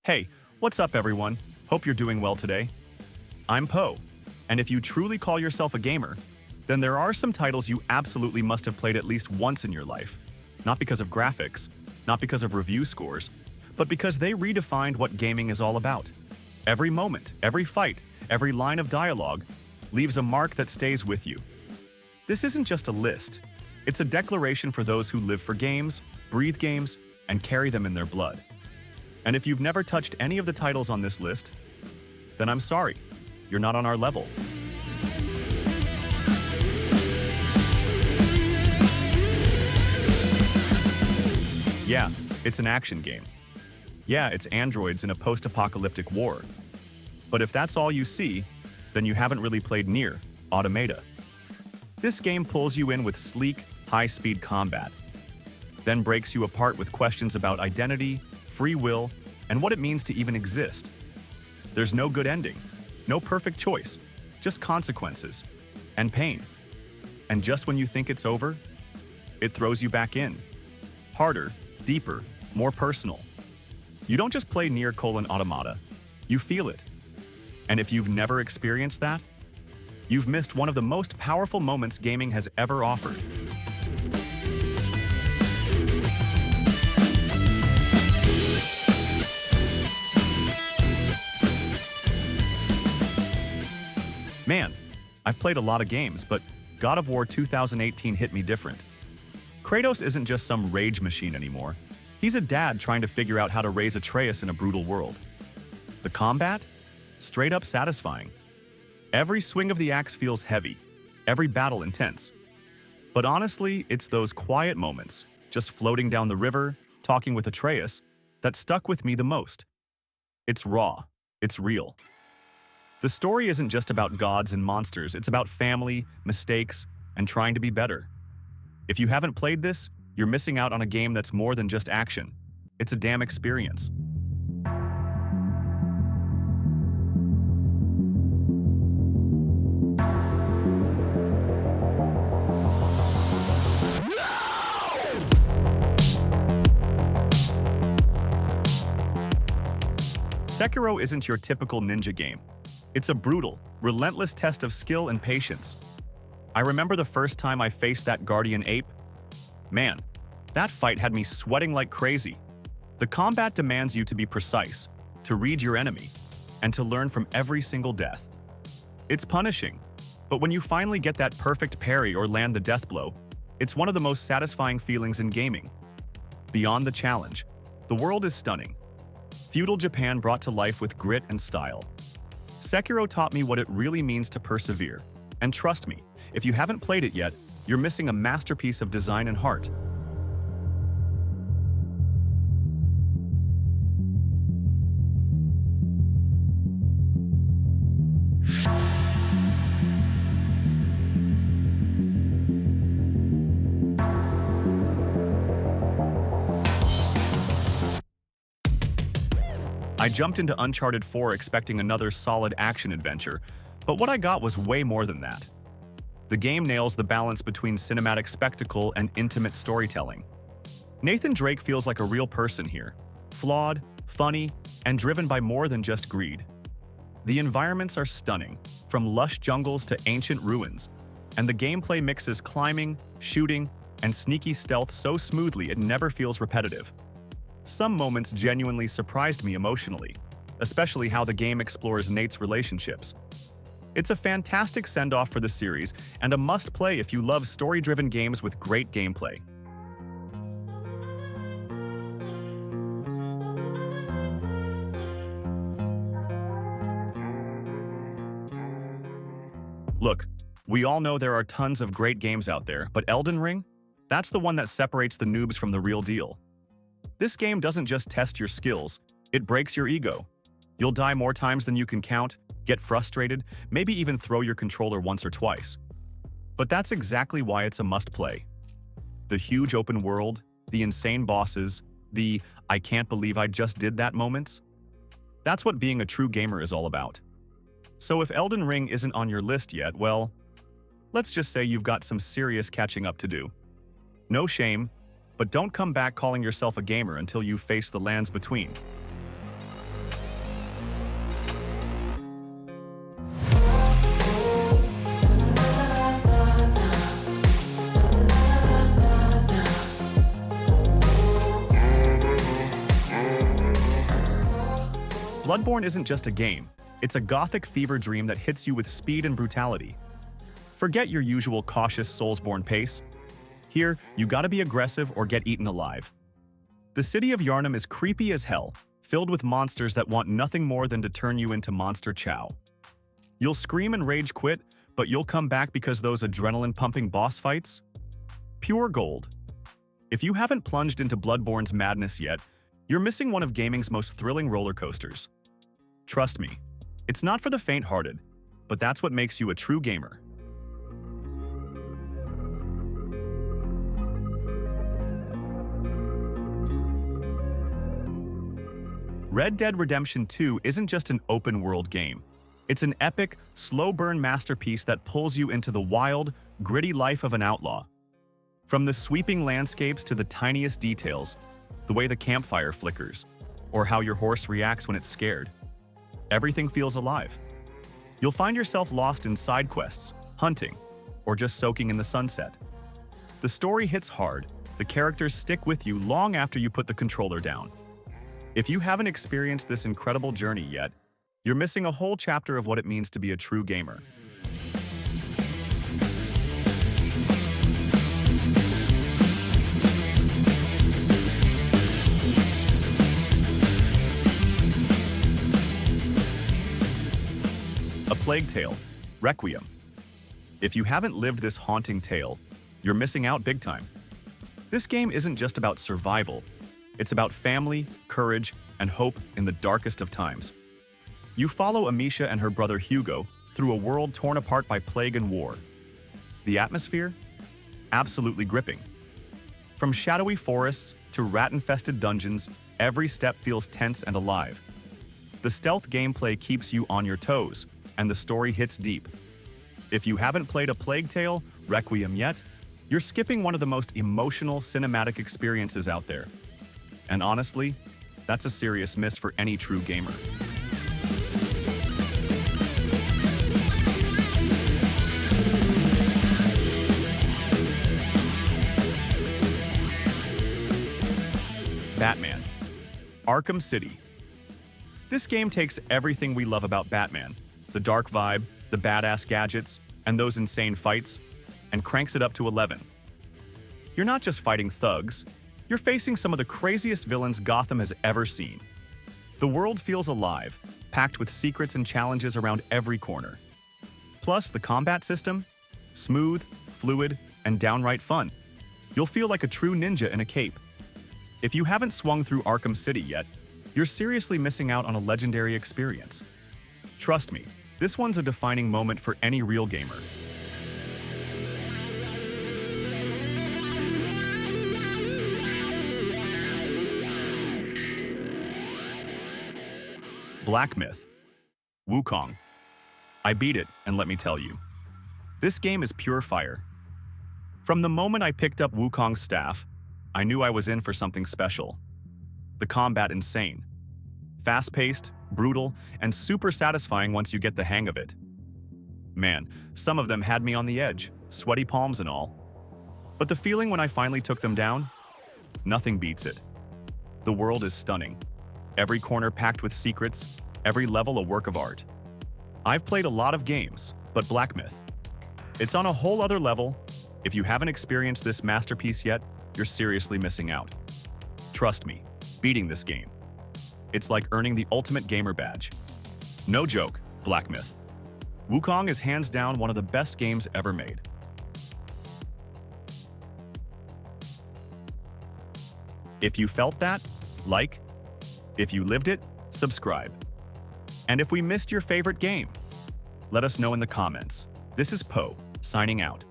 Hey, what's up everyone? Hope you're doing well today. I'm Poe, and if you truly call yourself a gamer, then there are some titles you absolutely must have played at least once in your life. Not because of graphics, not because of review scores, but because they redefined what gaming is all about. Every moment, every fight, every line of dialogue leaves a mark that stays with you. This isn't just a list, it's a declaration for those who live for games, breathe games, and carry them in their blood. And if you've never touched any of the titles on this list, then I'm sorry, you're not on our level. Yeah, it's an action game. Yeah, it's androids in a post-apocalyptic war. But if that's all you see, then you haven't really played Nier, Automata. This game pulls you in with sleek, high-speed combat, then breaks you apart with questions about identity, free will, and what it means to even exist. There's no good ending, no perfect choice, just consequences and pain. And just when you think it's over, it throws you back in. Harder, deeper, more personal. You don't just play Nier Automata, you feel it. And if you've never experienced that, you've missed one of the most powerful moments gaming has ever offered. Man, I've played a lot of games, but God of War 2018 hit me different. Kratos isn't just some rage machine anymore. He's a dad trying to figure out how to raise Atreus in a brutal world. The combat? Straight up satisfying. Every swing of the axe feels heavy, every battle intense. But honestly, it's those quiet moments, just floating down the river, talking with Atreus, that stuck with me the most. It's raw, it's real. The story isn't just about gods and monsters, it's about family, mistakes, and trying to be better. If you haven't played this, you're missing out on a game that's more than just action. It's a damn experience. Sekiro isn't your typical ninja game. It's a brutal, relentless test of skill and patience. I remember the first time I faced that guardian ape. Man, that fight had me sweating like crazy. The combat demands you to be precise, to read your enemy, and to learn from every single death. It's punishing, but when you finally get that perfect parry or land the death blow, it's one of the most satisfying feelings in gaming. Beyond the challenge, the world is stunning. Feudal Japan brought to life with grit and style. Sekiro taught me what it really means to persevere. And trust me, if you haven't played it yet, you're missing a masterpiece of design and heart. I jumped into Uncharted 4 expecting another solid action adventure, but what I got was way more than that. The game nails the balance between cinematic spectacle and intimate storytelling. Nathan Drake feels like a real person here, flawed, funny, and driven by more than just greed. The environments are stunning, from lush jungles to ancient ruins, and the gameplay mixes climbing, shooting, and sneaky stealth so smoothly it never feels repetitive. Some moments genuinely surprised me emotionally, especially how the game explores Nate's relationships. It's a fantastic send-off for the series and a must-play if you love story-driven games with great gameplay. Look, we all know there are tons of great games out there, but Elden Ring? That's the one that separates the noobs from the real deal. This game doesn't just test your skills, it breaks your ego. You'll die more times than you can count, get frustrated, maybe even throw your controller once or twice. But that's exactly why it's a must-play. The huge open world, the insane bosses, the "I can't believe I just did that" moments. That's what being a true gamer is all about. So if Elden Ring isn't on your list yet, well, let's just say you've got some serious catching up to do. No shame, but don't come back calling yourself a gamer until you've faced the lands between. Bloodborne isn't just a game, it's a gothic fever dream that hits you with speed and brutality. Forget your usual cautious Soulsborne pace. Here, you gotta be aggressive or get eaten alive. The city of Yharnam is creepy as hell, filled with monsters that want nothing more than to turn you into monster chow. You'll scream and rage quit, but you'll come back because those adrenaline-pumping boss fights? Pure gold. If you haven't plunged into Bloodborne's madness yet, you're missing one of gaming's most thrilling roller coasters. Trust me, it's not for the faint-hearted, but that's what makes you a true gamer. Red Dead Redemption 2 isn't just an open-world game. It's an epic, slow-burn masterpiece that pulls you into the wild, gritty life of an outlaw. From the sweeping landscapes to the tiniest details, the way the campfire flickers, or how your horse reacts when it's scared, everything feels alive. You'll find yourself lost in side quests, hunting, or just soaking in the sunset. The story hits hard, the characters stick with you long after you put the controller down. If you haven't experienced this incredible journey yet, you're missing a whole chapter of what it means to be a true gamer. A Plague Tale, Requiem. If you haven't lived this haunting tale, you're missing out big time. This game isn't just about survival. It's about family, courage, and hope in the darkest of times. You follow Amisha and her brother Hugo through a world torn apart by plague and war. The atmosphere? Absolutely gripping. From shadowy forests to rat-infested dungeons, every step feels tense and alive. The stealth gameplay keeps you on your toes, and the story hits deep. If you haven't played A Plague Tale, Requiem yet, you're skipping one of the most emotional cinematic experiences out there. And honestly, that's a serious miss for any true gamer. Batman, Arkham City. This game takes everything we love about Batman, the dark vibe, the badass gadgets, and those insane fights, and cranks it up to 11. You're not just fighting thugs, you're facing some of the craziest villains Gotham has ever seen. The world feels alive, packed with secrets and challenges around every corner. Plus, the combat system? Smooth, fluid, and downright fun. You'll feel like a true ninja in a cape. If you haven't swung through Arkham City yet, you're seriously missing out on a legendary experience. Trust me, this one's a defining moment for any real gamer. Black Myth, Wukong. I beat it, and let me tell you, this game is pure fire. From the moment I picked up Wukong's staff, I knew I was in for something special. The combat insane. Fast-paced, brutal, and super satisfying once you get the hang of it. Man, some of them had me on the edge, sweaty palms and all. But the feeling when I finally took them down? Nothing beats it. The world is stunning. Every corner packed with secrets, every level a work of art. I've played a lot of games, but Black Myth, it's on a whole other level. If you haven't experienced this masterpiece yet, you're seriously missing out. Trust me, beating this game, it's like earning the ultimate gamer badge. No joke, Black Myth. Wukong is hands down one of the best games ever made. If you felt that, like. If you lived it, subscribe. And if we missed your favorite game, let us know in the comments. This is Poe, signing out.